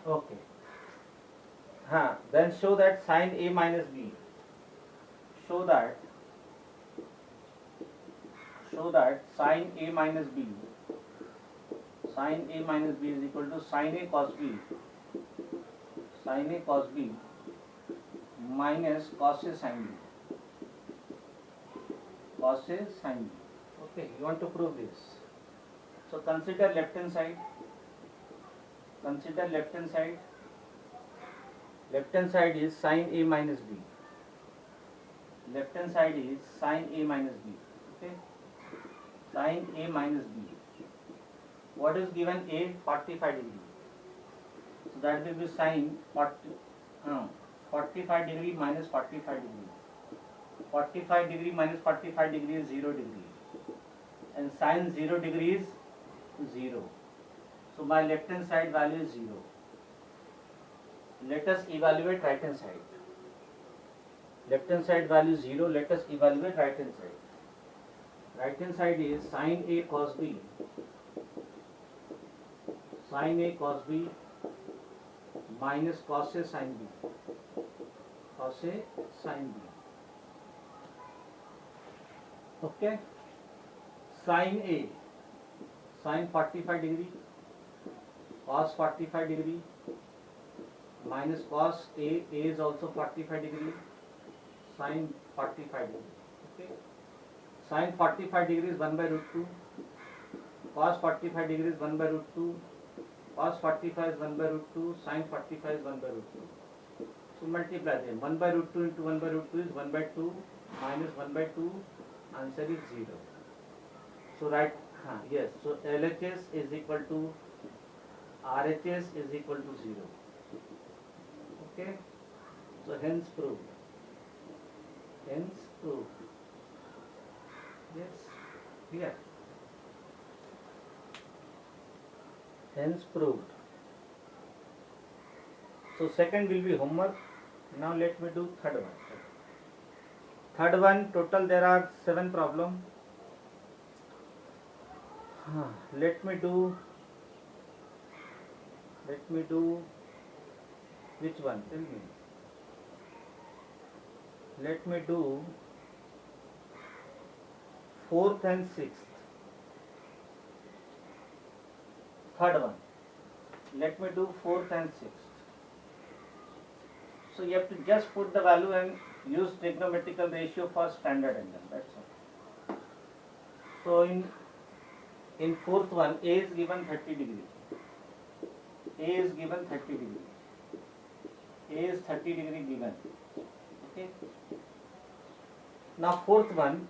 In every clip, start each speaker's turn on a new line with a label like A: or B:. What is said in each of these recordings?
A: Okay. Then show that sine A minus B. Show that sine A minus B. Sine A minus B is equal to sine A cos B. Sine A cos B minus cos A sin B. Cos A sin B. Okay, you want to prove this. So consider left hand side. Consider left hand side. Left hand side is sine A minus B. Left hand side is sine A minus B. Okay. Sine A minus B. What is given? A 45 degree. So that will be sine 45 degree minus 45 degree. 45 degree minus 45 degree is 0 degree. And sine 0 degree is 0. So my left hand side value is 0. Let us evaluate right hand side. Left hand side value is 0. Let us evaluate right hand side. Right hand side is sine A cos B. Sine A cos B minus cos A sin B. Cos A sin B. Okay. Sine A, sine 45 degree, cos 45 degree, minus cos A is also 45 degree, sine 45 degree. Okay. Sine 45 degree is 1 by root 2, cos 45 degree is 1 by root 2, cos 45 is 1 by root 2, sine 45 is 1 by root 2. So multiply them. 1 by root 2 into 1 by root 2 is 1 by 2 minus 1 by 2. Answer is 0. So right, yes. So LHS is equal to RHS is equal to 0. Okay. So hence proved. Hence proved. Yes. Here. Hence proved. So second will be homework. Now let me do third one. Third one, total there are 7 problems. Let me do which one? Tell me. Let me do 4th and 6th. Third one. Let me do 4th and 6th. So you have to just put the value and use trigonometrical ratio for standard angle. That's all. So in 4th one, A is given 30 degree. A is given 30 degree. A is 30 degree given. Okay. Now 4th one,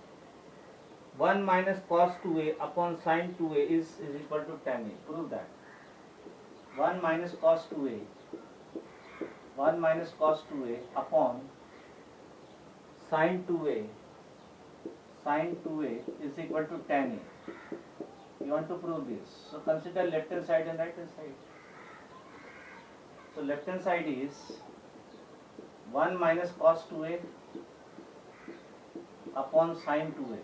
A: 1 minus cos 2A upon sin 2A is equal to tan A. Prove that. 1 minus cos 2A. 1 minus cos 2A upon sin 2A. Sin 2A is equal to tan A. You want to prove this. So consider left hand side and right hand side. So left hand side is 1 minus cos 2A upon sin 2A.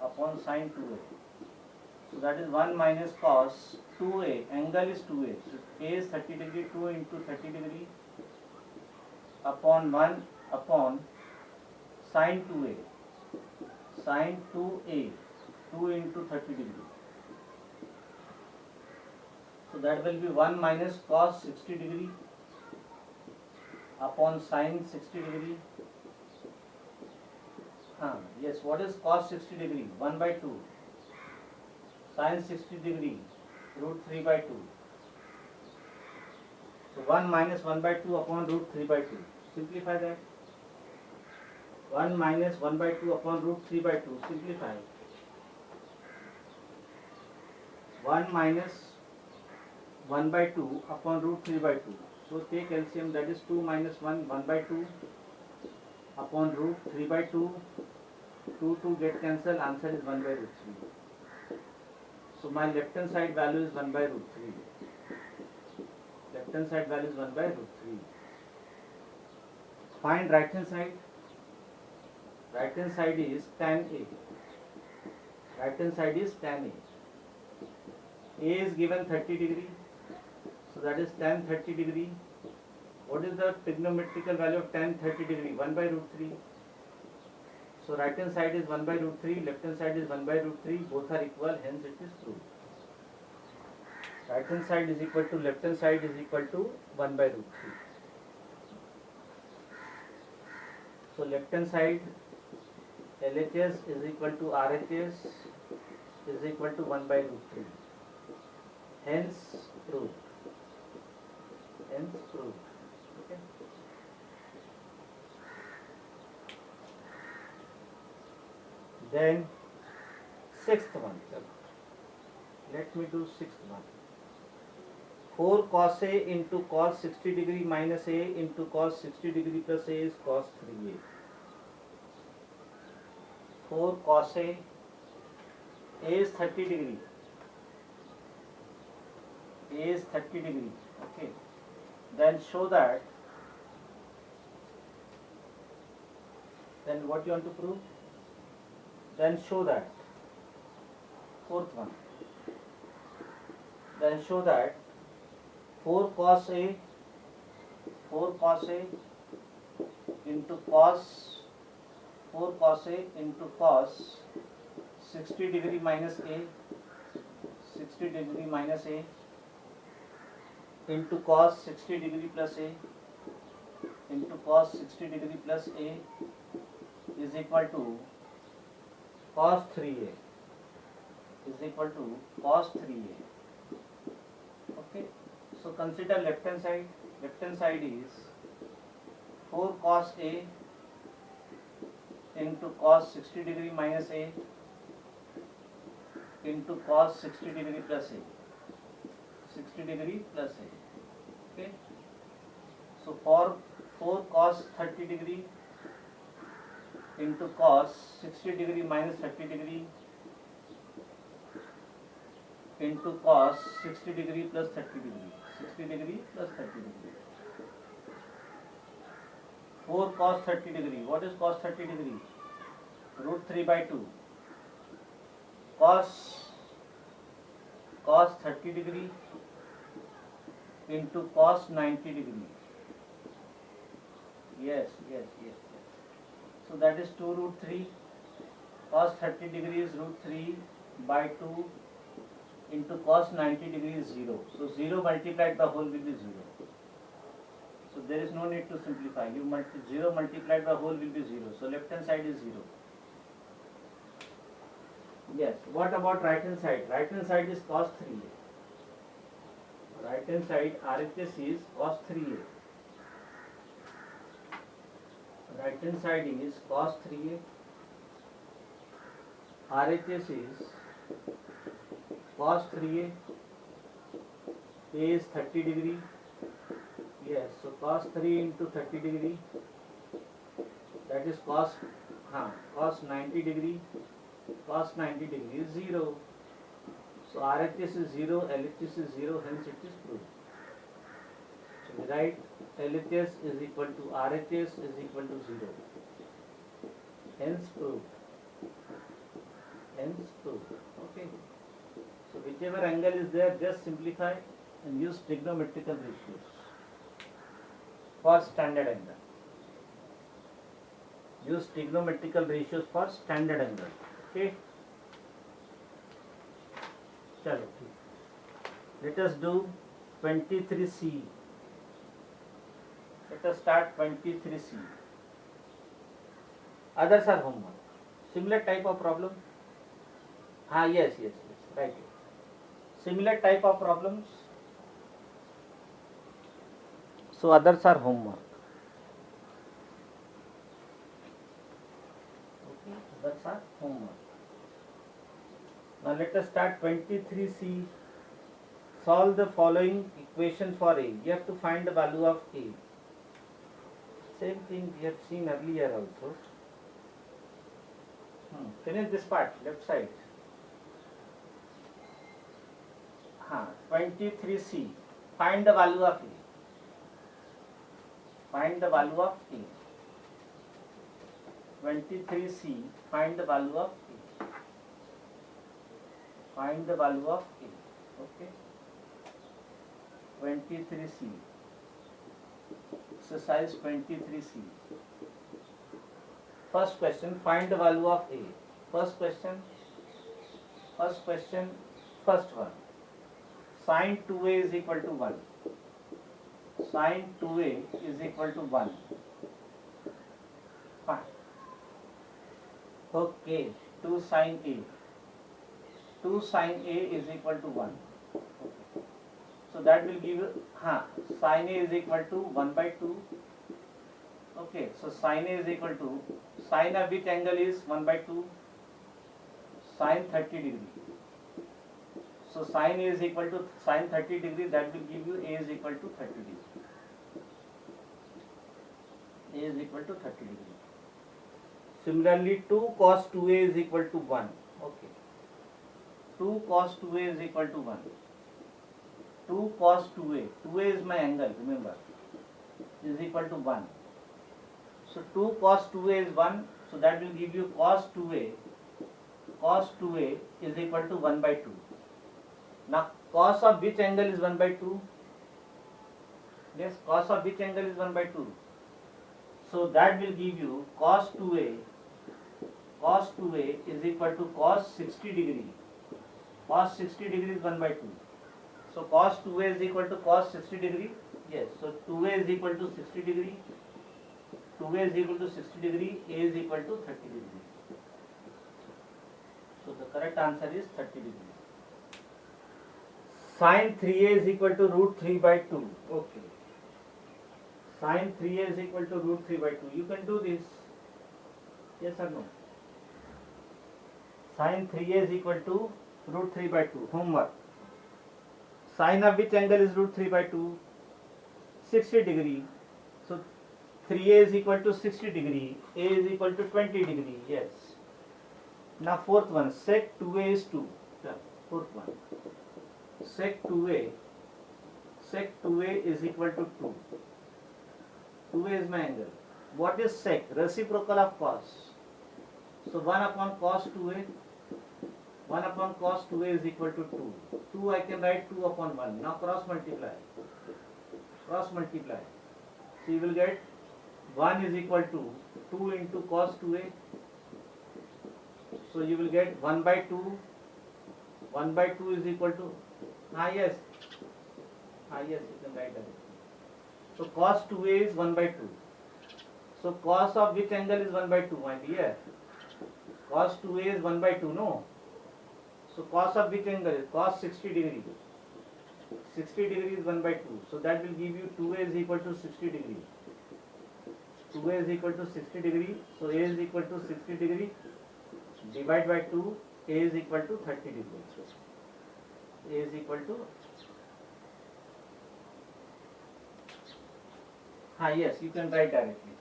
A: Upon sin 2A. So that is 1 minus cos 2A. Angle is 2A. So A is 30 degree, 2 into 30 degree upon 1 upon sin 2A. Sin 2A. 2 into 30 degree. So that will be 1 minus cos 60 degree upon sin 60 degree. Yes, what is cos 60 degree? 1 by 2. Sin 60 degree, root 3 by 2. So 1 minus 1 by 2 upon root 3 by 2. Simplify that. 1 minus 1 by 2 upon root 3 by 2. Simplify. 1 minus 1 by 2 upon root 3 by 2. So take LCM, that is 2 minus 1, 1 by 2 upon root 3 by 2. 2 get cancelled, answer is 1 by root 3. So my left hand side value is 1 by root 3. Left hand side value is 1 by root 3. Find right hand side. Right hand side is tan A. Right hand side is tan A. A is given 30 degree. So that is tan 30 degree. What is the trigonometrical value of tan 30 degree? 1 by root 3. So right hand side is 1 by root 3, left hand side is 1 by root 3, both are equal, hence it is proved. Right hand side is equal to left hand side is equal to 1 by root 3. So left hand side LHS is equal to RHS is equal to 1 by root 3. Hence proved. Hence proved. Okay. Then sixth one. Let me do sixth one. 4 cos A into cos 60 degree minus A into cos 60 degree plus A is cos 3A. 4 cos A is 30 degree. A is 30 degree. Okay. Then show that. Then what you want to prove? Then show that. Fourth one. Then show that 4 cos A into cos 4 cos A into cos 60 degree minus A 60 degree minus A into cos 60 degree plus A into cos 60 degree plus A is equal to cos 3A is equal to cos 3A. Okay. So consider left hand side. Left hand side is 4 cos A into cos 60 degree minus A into cos 60 degree plus A. 60 degree plus A. Okay. So for 4 cos 30 degree into cos 60 degree minus 30 degree into cos 60 degree plus 30 degree. 60 degree plus 30 degree. 4 cos 30 degree. What is cos 30 degree? Root 3 by 2. Cos 30 degree into cos 90 degree. Yes. So that is 2 root 3. Cos 30 degree is root 3 by 2 into cos 90 degree is 0. So 0 multiplied by whole will be 0. So there is no need to simplify. 0 multiplied by whole will be 0. So left hand side is 0. Yes. What about right hand side? Right hand side is cos 3A. Right hand side RHS is cos 3A. Right hand side is cos 3A. RHS is cos 3A. A is 30 degree. Yes, so cos 3 into 30 degree, that is cos 90 degree. Cos 90 degree is 0. So RHS is 0, LHS is 0, hence it is proved. So we write LHS is equal to RHS is equal to 0. Hence proved. Hence proved. Okay. So whichever angle is there, just simplify and use trigonometrical ratios for standard angle. Use trigonometrical ratios for standard angle. Okay. Chalo. Let us do 23C. Let us start 23C. Others are homework. Similar type of problem. Yes. Right. Similar type of problems. So others are homework. Okay, others are homework. Now let us start 23C. Solve the following equation for A. You have to find the value of A. Same thing we have seen earlier also. Finish this part, left side. 23C. Find the value of A. Find the value of A. 23C. Find the value of A. Find the value of A. Okay. 23C. Exercise 23C. First question, find the value of A. First question, first one. Sin 2A is equal to 1. Sin 2A is equal to 1. Fine. Okay, 2 sin A. 2 sin A is equal to 1. Okay. So that will give you, sin A is equal to 1 by 2. Okay, so sin A is equal to, sin of which angle is 1 by 2? Sin 30 degree. So sin A is equal to sin 30 degree, that will give you A is equal to 30 degree. A is equal to 30 degree. Similarly, 2 cos 2A is equal to 1. Okay. 2 cos 2A is equal to 1. 2 cos 2A. 2A is my angle, remember. Is equal to 1. So 2 cos 2A is 1. So that will give you cos 2A. Cos 2A is equal to 1 by 2. Now cos of which angle is 1 by 2? Yes, cos of which angle is 1 by 2? So that will give you cos 2A. Cos 2A is equal to cos 60 degree. Cos 60 degree is 1 by 2. So cos 2A is equal to cos 60 degree. Yes, so 2A is equal to 60 degree. 2A is equal to 60 degree. A is equal to 30 degree. So the correct answer is 30 degree. Sin 3A is equal to root 3 by 2. Okay. Sin 3A is equal to root 3 by 2. You can do this. Yes or no? Sin 3A is equal to root 3 by 2. Homework. Sin of which angle is root 3 by 2? 60 degree. So 3A is equal to 60 degree. A is equal to 20 degree. Yes. Now fourth one. Sec 2A is 2. Fourth one. Sec 2A. Sec 2A is equal to 2. 2A is my angle. What is sec? Reciprocal of cos. So 1 upon cos 2A. 1 upon cos 2A is equal to 2. 2 I can write 2 upon 1. Now cross multiply. Cross multiply. So you will get 1 is equal to 2 into cos 2A. So you will get 1 by 2. 1 by 2 is equal to, yes, you can write that. So cos 2A is 1 by 2. So cos of which angle is 1 by 2, my dear? Cos 2A is 1 by 2, no? So cos of which angle is? Cos 60 degree. 60 degree is 1 by 2. So that will give you 2A is equal to 60 degree. 2A is equal to 60 degree. So A is equal to 60 degree. Divide by 2. A is equal to 30 degree. A is equal to, yes, you can write directly.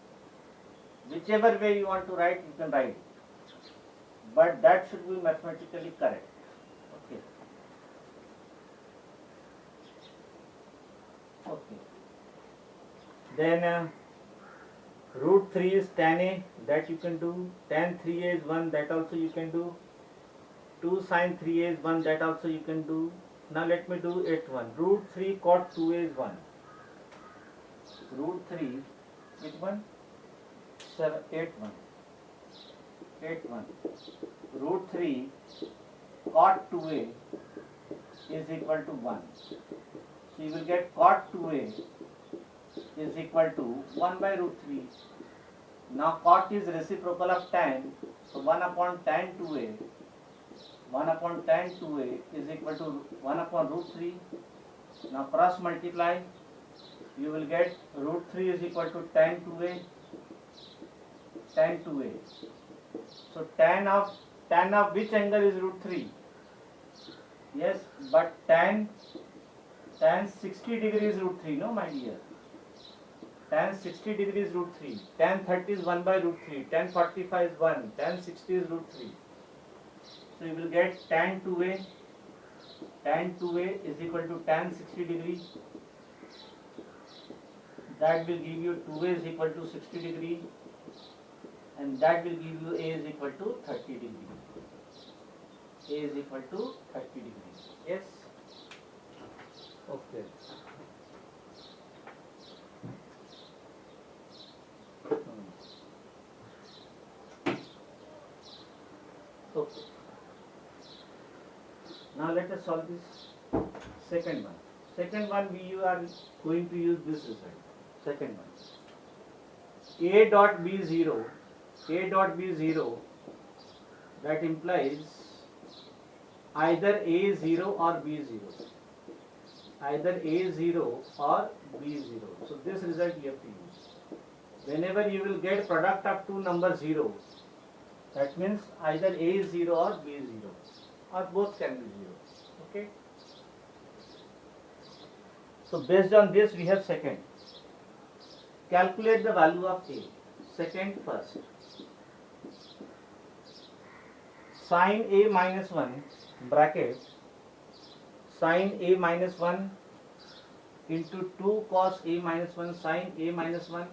A: Whichever way you want to write, you can write. But that should be mathematically correct. Okay. Okay. Then root 3 is tan A, that you can do. Tan 3A is 1, that also you can do. 2 sin 3A is 1, that also you can do. Now let me do 8 1. Root 3 cot 2A is 1. Root 3, which one? 8 1. 8 1. Root 3 cot 2A is equal to 1. So you will get cot 2A is equal to 1 by root 3. Now cot is reciprocal of tan. So 1 upon tan 2A. 1 upon tan 2A is equal to 1 upon root 3. Now cross multiply. You will get root 3 is equal to tan 2A. Tan 2A. So tan of which angle is root 3? Yes, but tan 60 degree is root 3, no my dear? Tan 60 degree is root 3. Tan 30 is 1 by root 3. Tan 45 is 1. Tan 60 is root 3. So you will get tan 2A. Tan 2A is equal to tan 60 degree. That will give you 2A is equal to 60 degree. And that will give you A is equal to 30 degree. A is equal to 30 degree. Yes? Okay. Now let us solve this second one. Second one we are going to use this result. Second one. A dot B 0. A dot B 0, that implies either A 0 or B 0. Either A 0 or B 0. So this result you have to use. Whenever you will get product of two numbers 0, that means either A is 0 or B is 0, or both can be 0. Okay. So based on this we have second. Calculate the value of A. Second first. Sin A minus 1 bracket sin A minus 1 into 2 cos A minus 1 sin A minus 1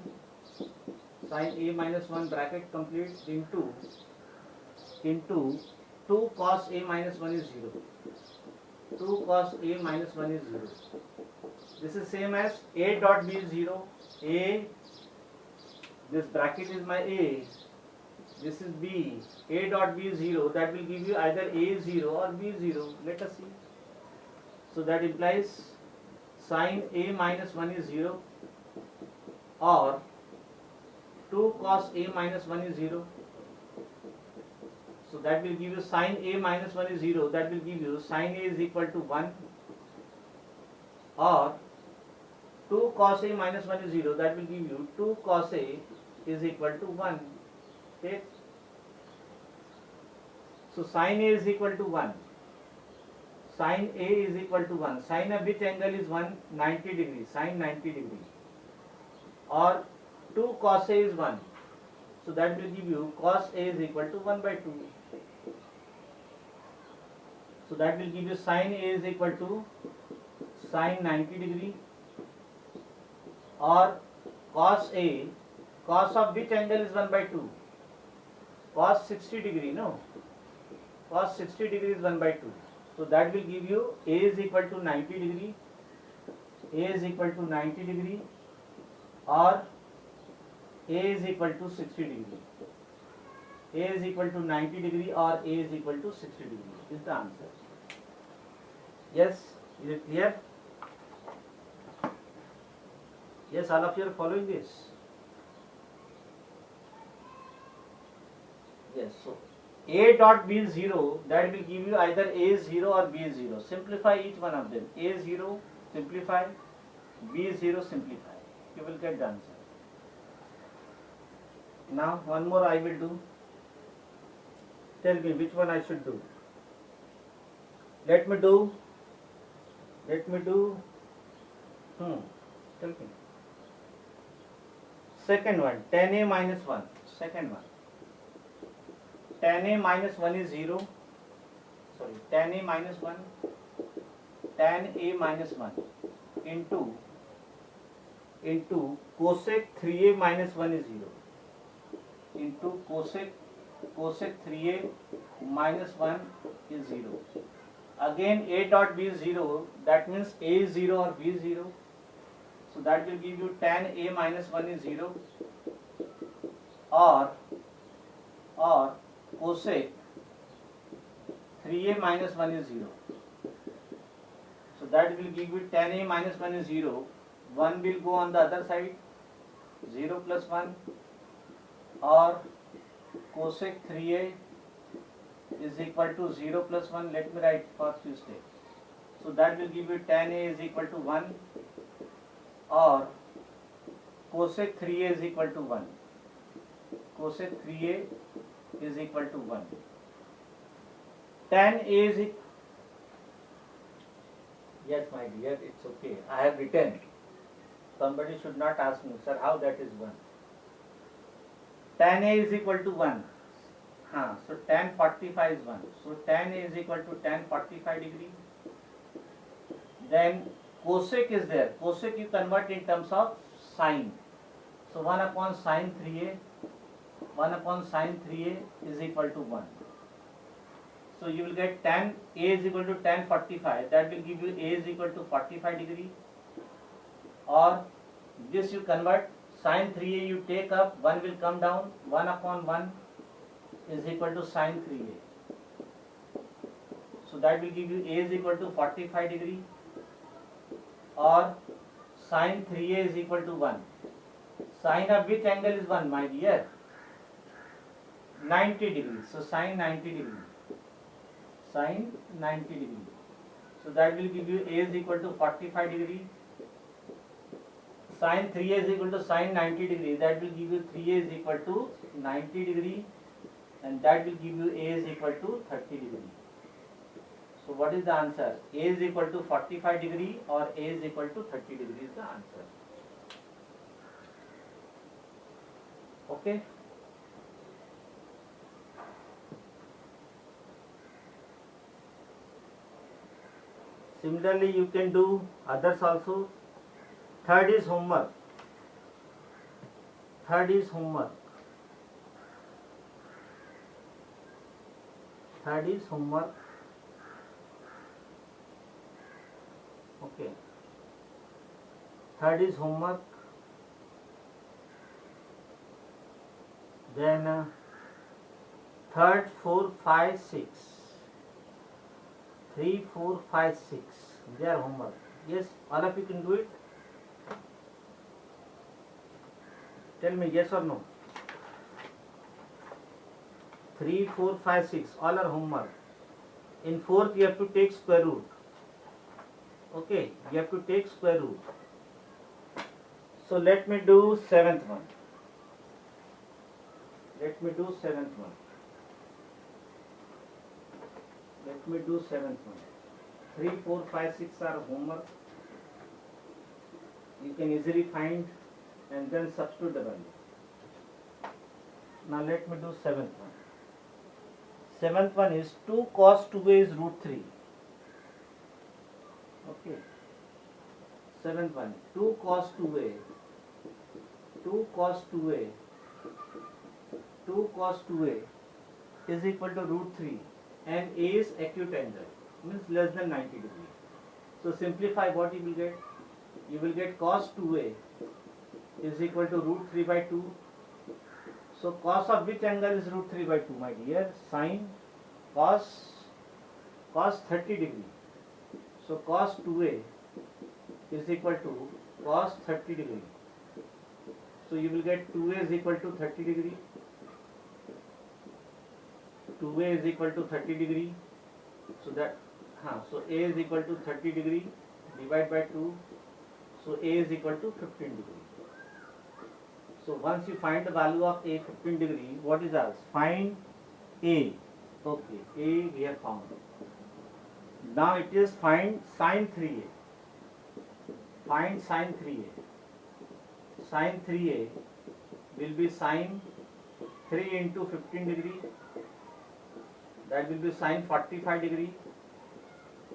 A: sin A minus 1 bracket complete into 2 cos A minus 1 is 0. 2 cos A minus 1 is 0. This is same as A dot B is 0. A, this bracket is my A, this is B. A dot B is 0. That will give you either A is 0 or B is 0. Let us see. So that implies sin A minus 1 is 0 or 2 cos A minus 1 is 0. So that will give you sin A minus 1 is 0. That will give you sin A is equal to 1 or 2 cos A minus 1 is 0. That will give you 2 cos A is equal to 1. Okay. So sin A is equal to 1. Sin A is equal to 1. Sin of which angle is 190 degrees? Sin 90 degrees. Or 2 cos A is 1. So that will give you cos A is equal to 1 by 2. So that will give you sin A is equal to sin 90 degree or cos A, cos of which angle is 1 by 2? Cos 60 degree, no? Cos 60 degree is 1 by 2. So that will give you A is equal to 90 degree, A is equal to 90 degree or A is equal to 60 degree. A is equal to 90 degree or A is equal to 60 degree is the answer. Yes, is it clear? Yes, all of you are following this. Yes, so A dot B is 0, that will give you either A is 0 or B is 0. Simplify each one of them. A is 0, simplify. B is 0, simplify. You will get the answer. Now one more I will do. Tell me which one I should do. Let me do. Tell me. Second one, tan A minus 1. Second one. Tan A minus 1 is 0. Sorry, tan A minus 1. Tan A minus 1 into cosec 3A minus 1 is 0. Into cosec 3A minus 1 is 0. Again A dot B is 0. That means A is 0 or B is 0. So that will give you tan A minus 1 is 0 or cosec 3A minus 1 is 0. So that will give you tan A minus 1 is 0. 1 will go on the other side. 0 plus 1 or cosec 3A is equal to 0 plus 1. Let me write for few steps. So that will give you tan A is equal to 1 or cosec 3A is equal to 1. Cosec 3A is equal to 1. Tan A is equal. Yes, my dear, it's okay. I have written. Somebody should not ask me, sir, how that is 1. Tan A is equal to 1. So tan 45 is 1. So tan A is equal to tan 45 degree. Then cosec is there. Cosec you convert in terms of sine. So 1 upon sine 3A. 1 upon sine 3A is equal to 1. So you will get tan A is equal to tan 45. That will give you A is equal to 45 degree. Or this you convert, sine 3A you take up, 1 will come down, 1 upon 1 is equal to sine 3A. So that will give you A is equal to 45 degree, or sine 3A is equal to 1. Sine of which angle is 1, my dear? 90 degrees. So sine 90 degree. Sine 90 degree. So that will give you A is equal to 45 degree. Sine 3A is equal to sine 90 degree. That will give you 3A is equal to 90 degree. And that will give you A is equal to 30 degree. So what is the answer? A is equal to 45 degree or A is equal to 30 degree is the answer. Okay. Similarly, you can do others also. Third is homework. Third is homework. Third is homework. Okay. Third is homework. Then third, 4, 5, 6. 3, 4, 5, 6. They are homework. Yes, all of you can do it. Tell me yes or no. 3, 4, 5, 6. All are homework. In fourth, you have to take square root. Okay, you have to take square root. So let me do seventh one. Let me do seventh one. Let me do seventh one. 3, 4, 5, 6 are homework. You can easily find and then substitute the value. Now let me do seventh one. Seventh one is 2 cos 2a is root 3. Okay. Seventh one, 2 cos 2a. 2 cos 2a. 2 cos 2a is equal to root 3 and A is acute angle, means less than 90 degree. So simplify, what you will get? You will get cos 2a is equal to root 3 by 2. So cos of which angle is root 3 by 2, my dear? Sine cos 30 degree. So cos 2a is equal to cos 30 degree. So you will get 2a is equal to 30 degree. 2a is equal to 30 degree. So that so A is equal to 30 degree, divide by 2. So A is equal to 15 degree. So once you find the value of A 15 degree, what is ours? Find A. Okay, A we have found. Now it is find sine 3A. Find sine 3A. Sine 3A will be sine 3 into 15 degree. That will be sine 45 degree.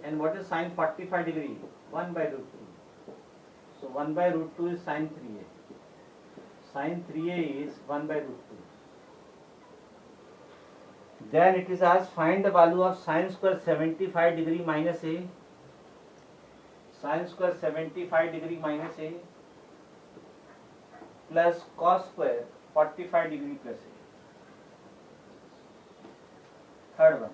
A: And what is sine 45 degree? 1 by root 2. So 1 by root 2 is sine 3A. Sine 3A is 1 by root 2. Then it is asked find the value of sine square 75 degree minus A. Sine square 75 degree minus A plus cos square 45 degree plus A. Third one.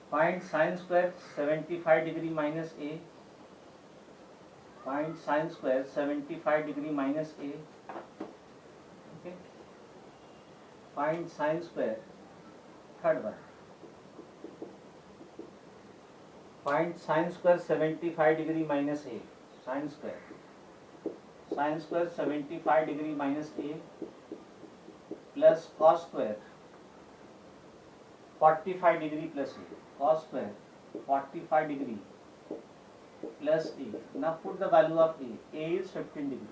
A: Find sine square 75 degree minus A. Find sine square 75 degree minus A. Okay. Find sine square. Third one. Find sine square 75 degree minus A. Sine square. Sine square 75 degree minus A plus cos square 45 degree plus A. Cos square 45 degree plus A. Now put the value of A. A is 15 degree.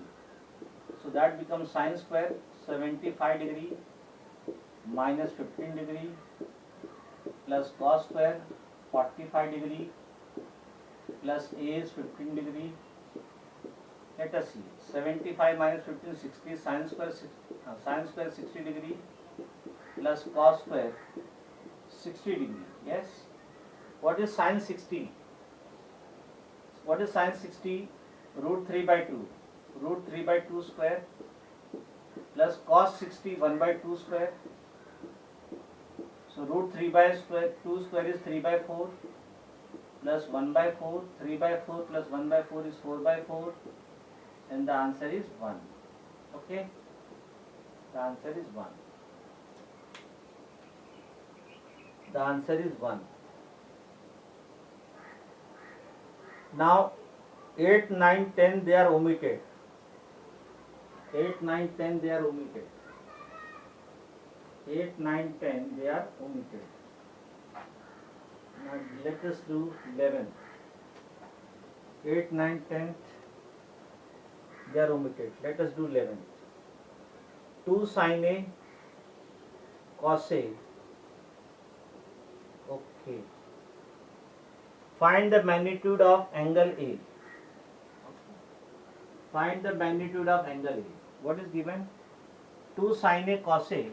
A: So that becomes sine square 75 degree minus 15 degree plus cos square 45 degree plus A is 15 degree. Let us see. 75 minus 15, 60. Sine square 60 degree plus cos square 60 degree. Yes. What is sine 60? What is sine 60? Root 3 by 2. Root 3 by 2 square plus cos 60 1 by 2 square. So root 3 by square 2 square is 3 by 4 plus 1 by 4. 3 by 4 plus 1 by 4 is 4 by 4, and the answer is 1. Okay, the answer is 1. The answer is 1. Now 8, 9, 10 they are omitted. 8, 9, 10 they are omitted. 8, 9, 10 they are omitted. Now let us do 11. 8, 9, 10 they are omitted. Let us do 11. 2 sin A cos A. Okay. Find the magnitude of angle A. Find the magnitude of angle A. What is given? 2 sin A cos A.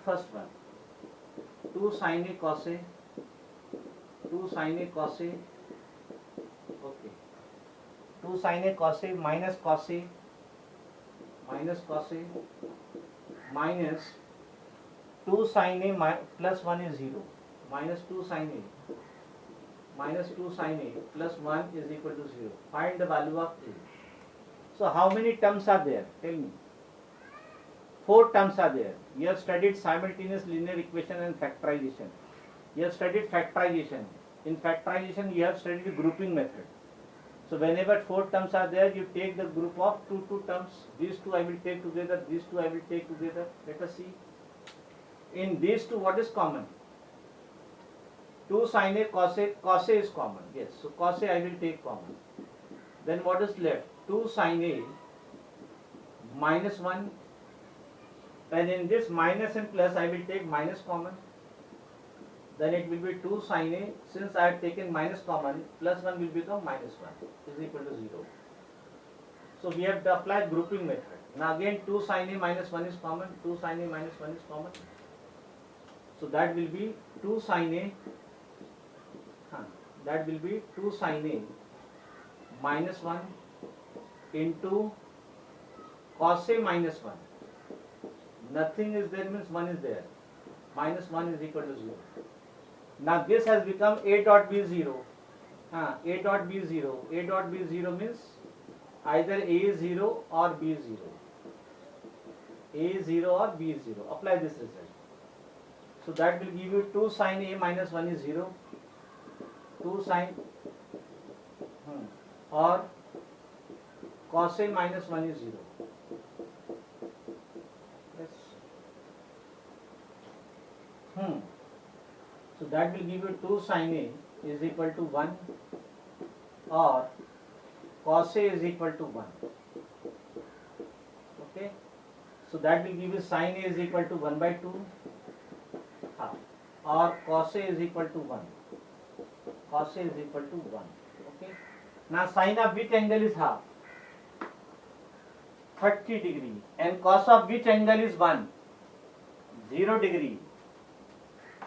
A: First one. 2 sin A cos A. 2 sin A cos A. Okay. 2 sin A cos A minus cos A. Minus cos A. Minus 2 sin A plus 1 is 0. Minus 2 sin A. Minus 2 sin A plus 1 is equal to 0. Find the value of A. So how many terms are there? Tell me. 4 terms are there. You have studied simultaneous linear equation and factorization. You have studied factorization. In factorization you have studied grouping method. So whenever 4 terms are there, you take the group of 2 terms. These 2 I will take together. These 2 I will take together. Let us see. In these 2 what is common? 2 sin A cos A is common. Yes. So cos A I will take common. Then what is left? 2 sin A minus 1. And in this minus and plus I will take minus common. Then it will be 2 sin A. Since I have taken minus common, plus 1 will become minus 1 is equal to 0. So we have to apply grouping method. Now again 2 sin A minus 1 is common. 2 sin A minus 1 is common. So that will be 2 sin A. That will be 2 sin A minus 1 into cos A minus 1. Nothing is there means 1 is there. Minus 1 is equal to 0. Now this has become A dot B 0. A dot B 0. A dot B 0 means either A is 0 or B is 0. A is 0 or B is 0. Apply this result. So that will give you 2 sin A minus 1 is 0. 2 sin or cos A minus 1 is 0. Yes. So that will give you 2 sin A is equal to 1 or cos A is equal to 1. Okay. So that will give you sin A is equal to 1 by 2 or cos A is equal to 1. Cos A is equal to 1. Okay. Now sin of which angle is half? 30 degree. And cos of which angle is 1? 0 degree.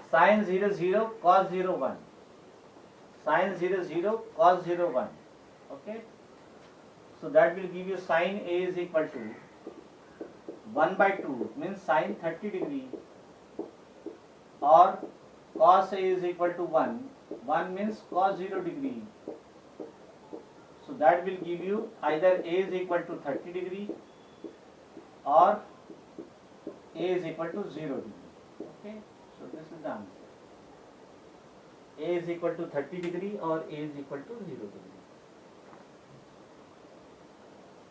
A: Sin 0 0 cos 0 1. Sin 0 0 cos 0 1. Okay. So that will give you sin A is equal to 1 by 2 means sin 30 degree or cos A is equal to 1. 1 means cos 0 degree. So that will give you either A is equal to 30 degree or A is equal to 0 degree. Okay. So this is the answer. A is equal to 30 degree or A is equal to 0 degree.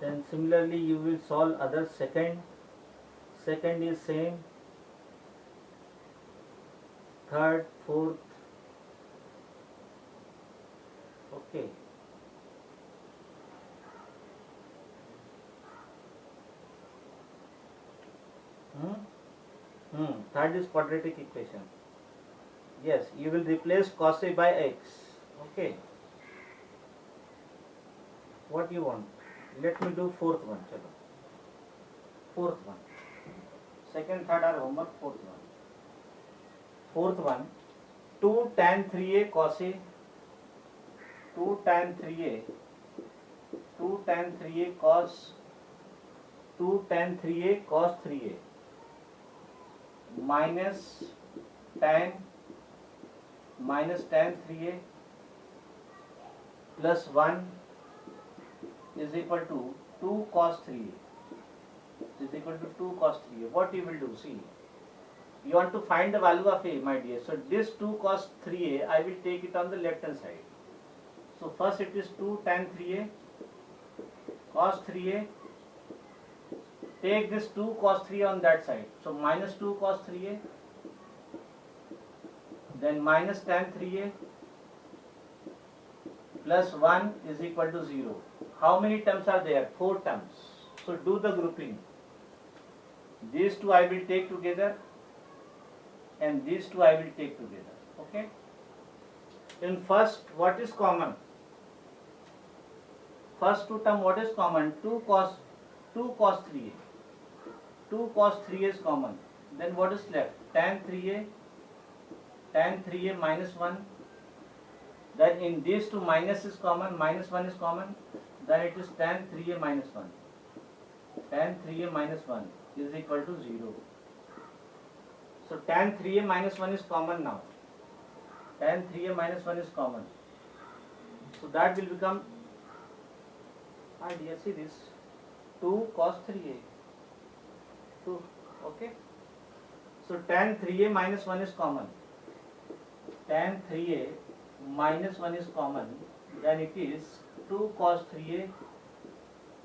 A: Then similarly you will solve other second. Second is same. Third, fourth. Okay. Third is quadratic equation. Yes, you will replace cos A by x. Okay. What you want? Let me do fourth one. Chalo. Fourth one. Second, third are homework. Fourth one. Fourth one. 2 tan 3a cos A. 2 tan 3a. 2 tan 3a cos 2 tan 3a cos 3a. minus tan 3a plus 1 is equal to 2 cos 3a is equal to 2 cos 3a. What you will do? See, you want to find the value of a, my dear. So this 2 cos 3a, I will take it on the left hand side. So first it is 2 tan 3a cos 3a. Take this 2 cos 3a on that side. So minus 2 cos 3a, then minus tan 3a plus 1 is equal to 0. How many terms are there? 4 terms. So do the grouping. These two I will take together and these two I will take together. Okay. In first, what is common? First two term, what is common? 2 cos 3a. 2 cos 3a is common. Then what is left? Tan 3a minus 1. Then in these two minus is common, minus 1 is common. Then it is tan 3a minus 1. Tan 3a minus 1 is equal to 0. So tan 3a minus 1 is common now. Tan 3a minus 1 is common. So that will become, dear, see this, 2 cos 3a. 2, okay. So tan 3a minus 1 is common. Tan 3a minus 1 is common. Then it is 2 cos 3a.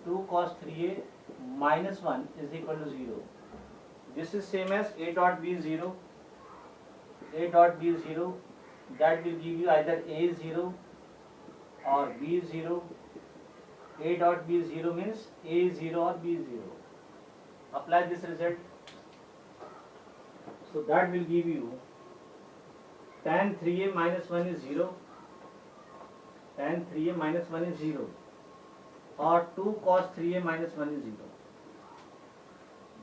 A: 2 cos 3a minus 1 is equal to 0. This is same as a dot b 0. A dot b 0. That will give you either a 0 or b 0. A dot b 0 means a 0 or b 0. Apply this result. So that will give you tan 3a minus 1 is 0. Tan 3a minus 1 is 0. Or 2 cos 3a minus 1 is 0.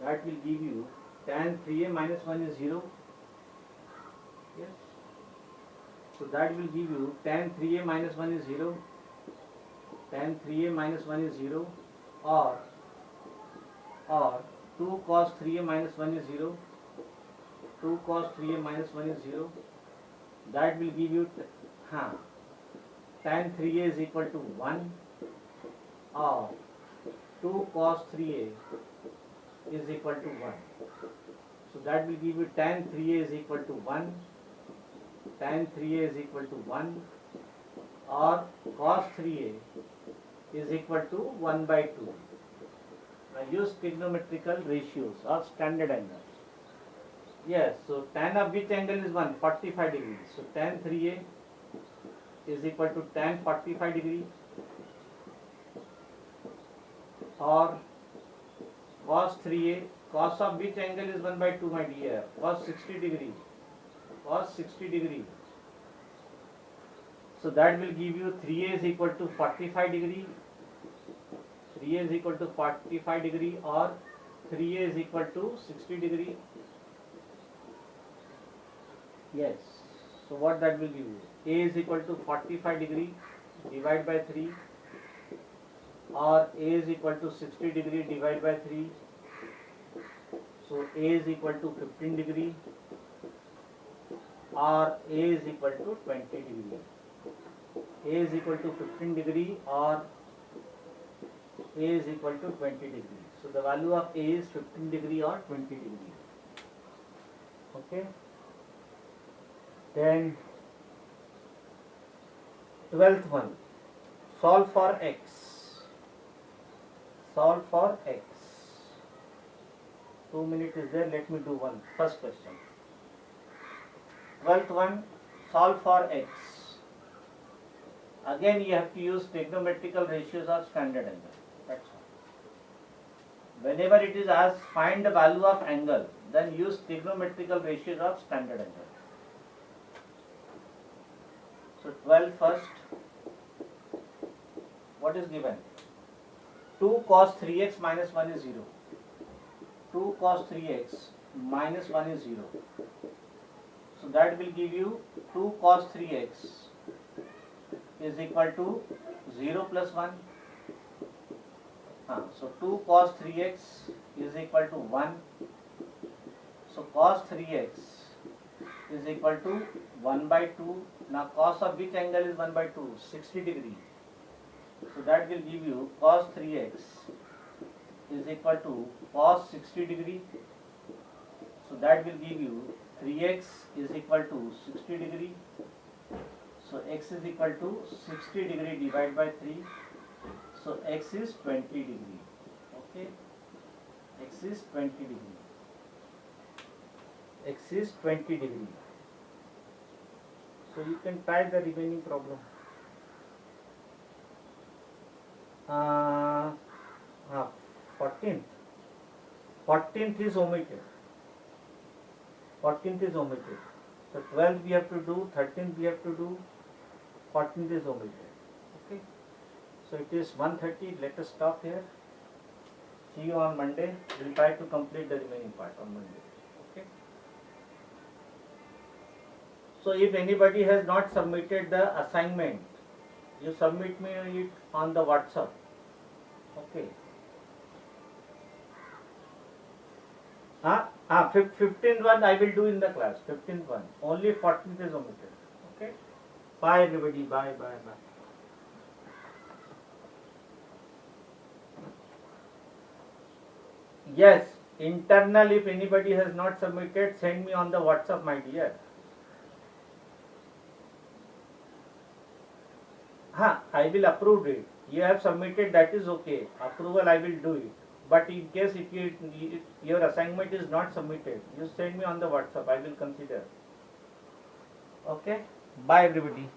A: That will give you tan 3a minus 1 is 0. Yes. So that will give you tan 3a minus 1 is 0. Tan 3a minus 1 is 0. Or 2 cos 3a minus 1 is 0. 2 cos 3a minus 1 is 0. That will give you tan 3a is equal to 1. Or 2 cos 3a is equal to 1. So that will give you tan 3a is equal to 1. Tan 3a is equal to 1. Or cos 3a is equal to 1 by 2. Now use trigonometrical ratios or standard angles. Yes, so tan of which angle is 1? 45 degrees. So tan 3a is equal to tan 45 degree. Or cos 3a, cos of which angle is 1 by 2, my dear? Cos 60 degree. Cos 60 degree. So that will give you 3a is equal to 45 degree. 3a is equal to 45 degree or 3a is equal to 60 degree. Yes. So what that will give you? A is equal to 45 degree, divide by 3. Or A is equal to 60 degree, divide by 3. So A is equal to 15 degree. Or A is equal to 20 degree. A is equal to 15 degree or A is equal to 20 degree. So the value of A is 15 degree or 20 degree. Okay. Then 12th one, solve for x. Solve for x. 2 minutes is there. Let me do one. First question. 12th one, solve for x. Again you have to use trigonometrical ratios or standard angle. That's all. Whenever it is asked find the value of angle, then use trigonometrical ratios or standard angle. So 12 first. What is given? 2 cos 3x minus 1 is 0. 2 cos 3x minus 1 is 0. So that will give you 2 cos 3x is equal to 0 plus 1. So 2 cos 3x is equal to 1. So cos 3x is equal to 1 by 2. Now cos of which angle is 1 by 2? 60 degree. So that will give you cos 3x is equal to cos 60 degree. So that will give you 3x is equal to 60 degree. So x is equal to 60 degree divided by 3. So x is 20 degree. Okay. X is 20 degree. X is 20 degree. So you can try the remaining problem. 14th. 14th is omitted. 14th is omitted. So 12th we have to do, 13th we have to do, 14th is omitted. Okay. So it is 1:30. Let us stop here. See you on Monday. We'll try to complete the remaining part on Monday. Okay. So if anybody has not submitted the assignment, you submit me it on the WhatsApp. Okay. 15th one I will do in the class. 15th one. Only 14th is omitted. Okay. Bye everybody. Bye. Yes, internal, if anybody has not submitted, send me on the WhatsApp, my dear. I will approve it. You have submitted, that is okay. Approval, I will do it. But in case if your assignment is not submitted, you send me on the WhatsApp, I will consider. Okay? Bye everybody.